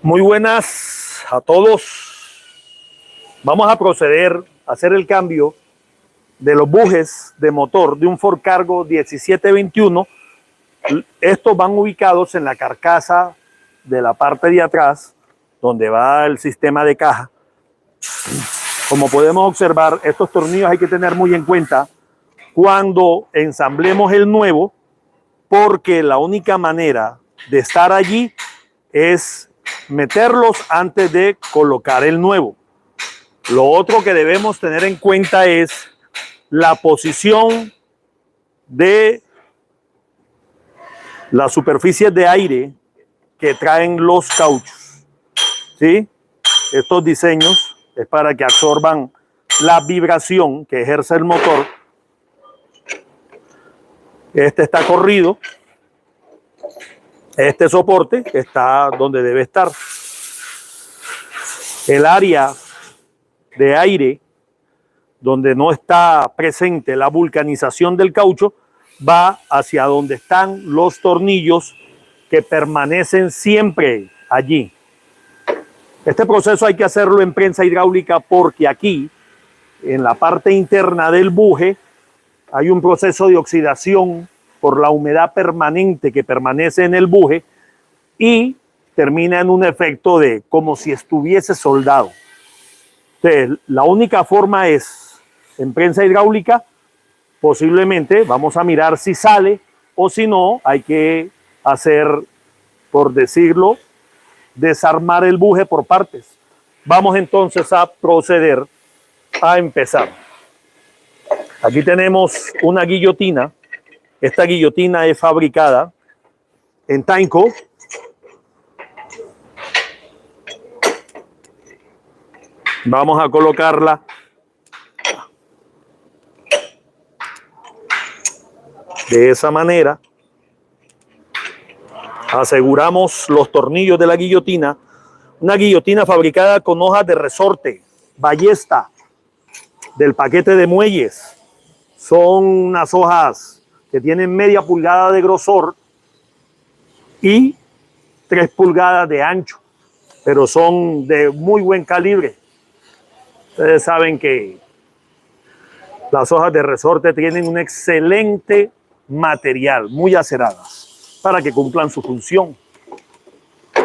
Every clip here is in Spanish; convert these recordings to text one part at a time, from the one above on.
Muy buenas a todos. Vamos a proceder a hacer el cambio de los bujes de motor de un Ford Cargo 1721. Estos van ubicados en la carcasa de la parte de atrás, donde va el sistema de caja. Como podemos observar, estos tornillos hay que tener muy en cuenta cuando ensamblemos el nuevo, porque la única manera de estar allí es meterlos antes de colocar el nuevo. Lo otro que debemos tener en cuenta es la posición de las superficies de aire que traen los cauchos, ¿sí? Estos diseños es para que absorban la vibración que ejerce el motor. Este está corrido. Este soporte está donde debe estar. El área de aire donde no está presente la vulcanización del caucho va hacia donde están los tornillos que permanecen siempre allí. Este proceso hay que hacerlo en prensa hidráulica porque aquí, en la parte interna del buje, hay un proceso de oxidación por la humedad permanente que permanece en el buje y termina en un efecto de como si estuviese soldado. Entonces, la única forma es, en prensa hidráulica, posiblemente vamos a mirar si sale o si no, hay que hacer, por decirlo, desarmar el buje por partes. Vamos entonces a proceder a empezar. Aquí tenemos una guillotina. Esta guillotina es fabricada en Tainco. Vamos a colocarla de esa manera. Aseguramos los tornillos de la guillotina. Una guillotina fabricada con hojas de resorte, ballesta, del paquete de muelles. Son unas hojas que tienen media pulgada de grosor y 3 pulgadas de ancho, pero son de muy buen calibre. Ustedes saben que las hojas de resorte tienen un excelente material, muy aceradas, para que cumplan su función.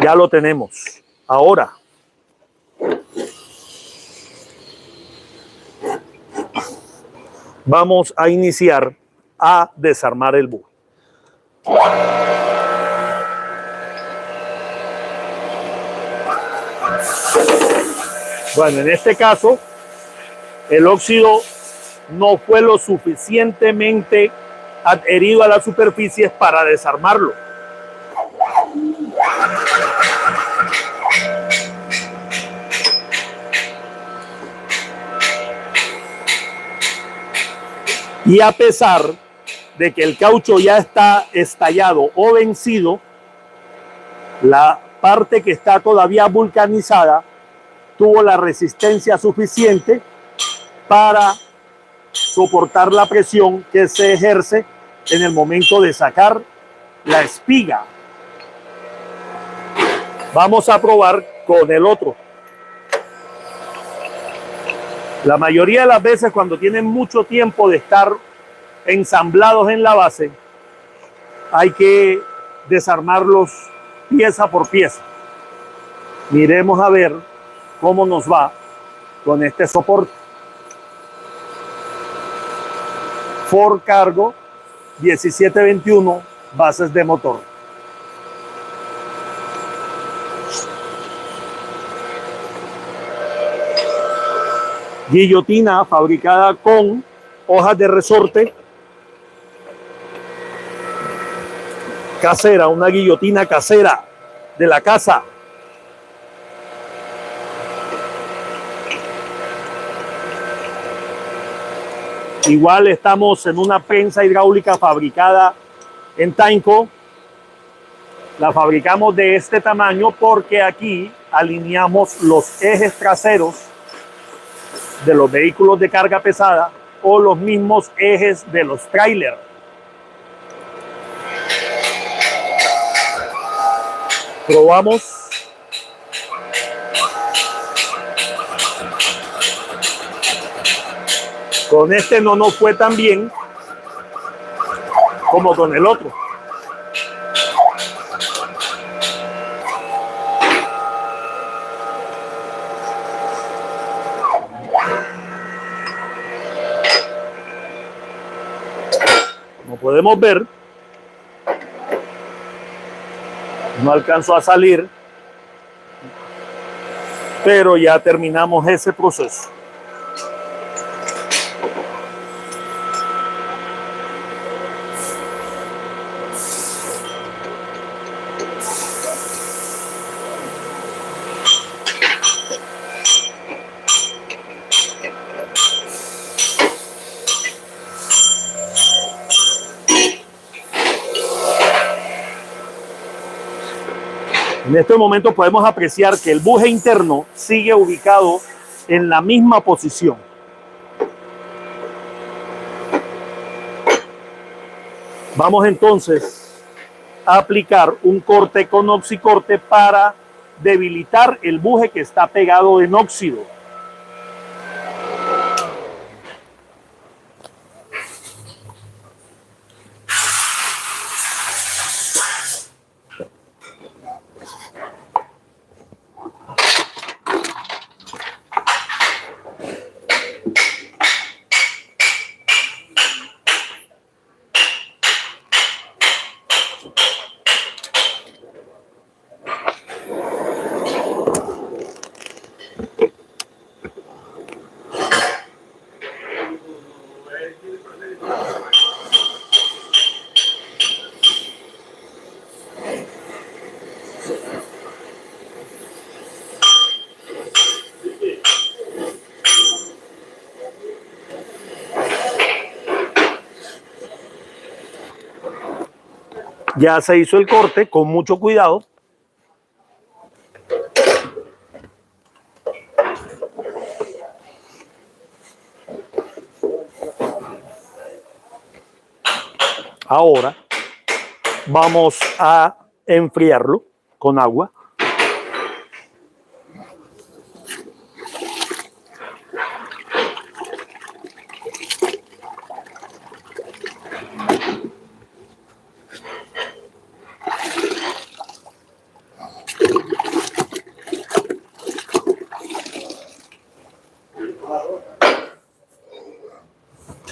Ya lo tenemos. Ahora, vamos a iniciar a desarmar el buje. Bueno, en este caso, el óxido no fue lo suficientemente adherido a las superficies para desarmarlo. Y a pesar de que el caucho ya está estallado o vencido, la parte que está todavía vulcanizada tuvo la resistencia suficiente para soportar la presión que se ejerce en el momento de sacar la espiga. Vamos a probar con el otro. La mayoría de las veces cuando tienen mucho tiempo de estar ensamblados en la base, hay que desarmarlos pieza por pieza. Miremos a ver cómo nos va con este soporte. Ford Cargo 1721, bases de motor. Guillotina fabricada con hojas de resorte casera, una guillotina casera de la casa. Igual estamos en una prensa hidráulica fabricada en Tainco. La fabricamos de este tamaño porque aquí alineamos los ejes traseros de los vehículos de carga pesada o los mismos ejes de los trailers. Probamos Con este no nos fue tan bien como con el otro. Como podemos ver, no alcanzó a salir, pero ya terminamos ese proceso. En este momento podemos apreciar que el buje interno sigue ubicado en la misma posición. Vamos entonces a aplicar un corte con oxicorte para debilitar el buje que está pegado en óxido. Ya se hizo el corte con mucho cuidado. Ahora vamos a enfriarlo con agua.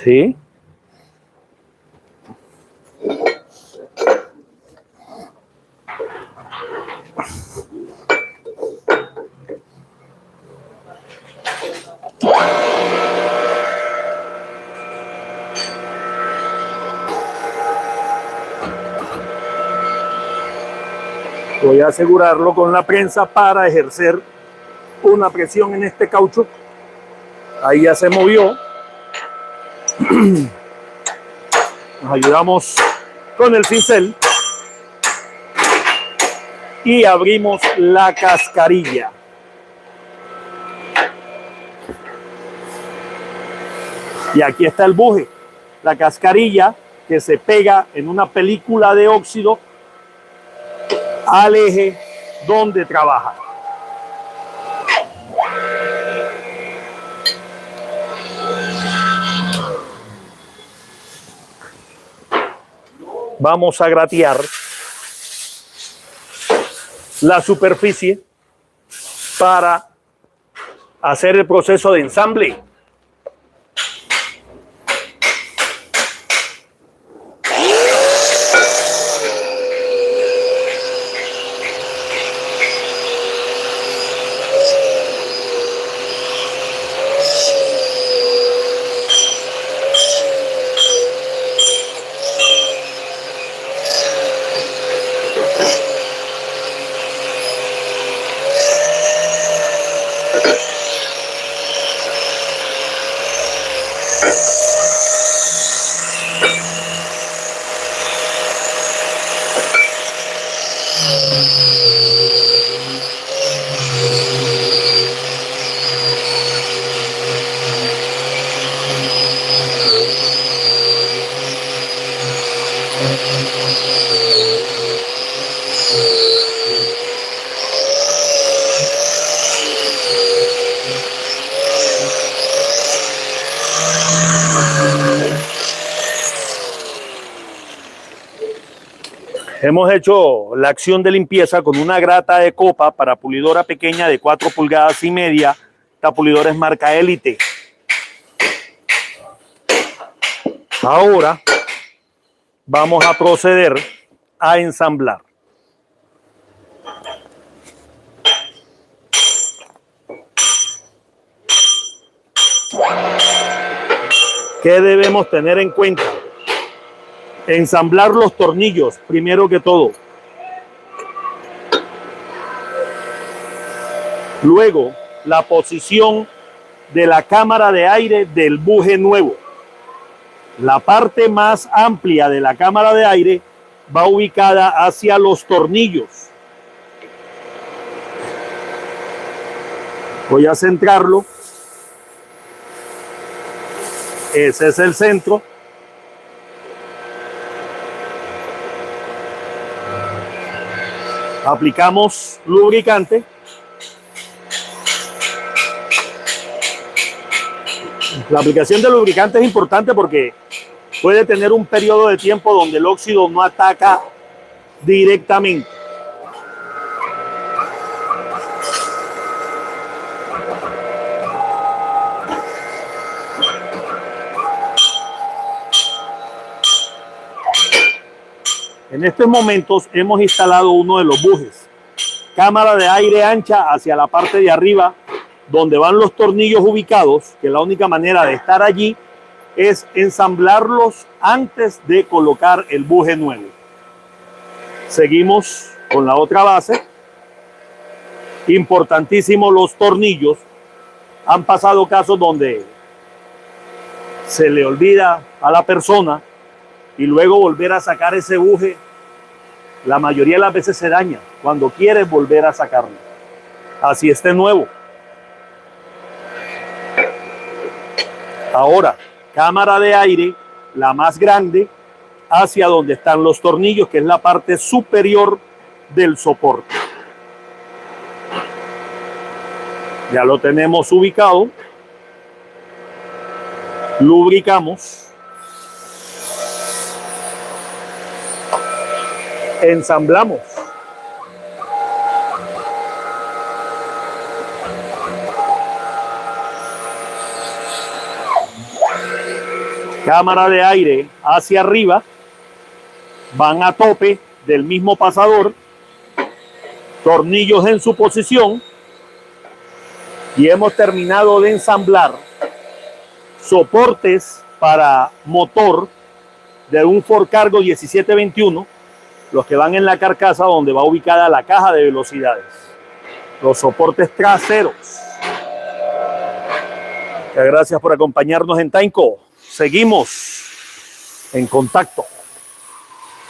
Sí. Voy a asegurarlo con la prensa para ejercer una presión en este caucho. Ahí ya se movió. Nos ayudamos con el pincel y abrimos la cascarilla. Y aquí está el buje, la cascarilla que se pega en una película de óxido al eje donde trabaja. Vamos a gratear la superficie para hacer el proceso de ensamble. Hemos hecho la acción de limpieza con una grata de copa para pulidora pequeña de 4,5 pulgadas. Esta pulidora es marca Elite. Ahora vamos a proceder a ensamblar. ¿Qué debemos tener en cuenta? Ensamblar los tornillos, primero que todo. Luego, la posición de la cámara de aire del buje nuevo. La parte más amplia de la cámara de aire va ubicada hacia los tornillos. Voy a centrarlo. Ese es el centro. Aplicamos lubricante. La aplicación de lubricante es importante porque puede tener un periodo de tiempo donde el óxido no ataca directamente. En estos momentos hemos instalado uno de los bujes. Cámara de aire ancha hacia la parte de arriba, donde van los tornillos ubicados, que la única manera de estar allí es ensamblarlos antes de colocar el buje nuevo. Seguimos con la otra base. Importantísimo los tornillos. Han pasado casos donde se le olvida a la persona y luego volver a sacar ese buje, la mayoría de las veces se daña cuando quieres volver a sacarlo. Así esté nuevo. Ahora, cámara de aire, la más grande, hacia donde están los tornillos, que es la parte superior del soporte. Ya lo tenemos ubicado. Lubricamos. Ensamblamos. Cámara de aire hacia arriba, van a tope del mismo pasador, tornillos en su posición, y hemos terminado de ensamblar soportes para motor de un Ford Cargo 1721, los que van en la carcasa donde va ubicada la caja de velocidades, los soportes traseros. Muchas gracias por acompañarnos en Tainco. Seguimos en contacto.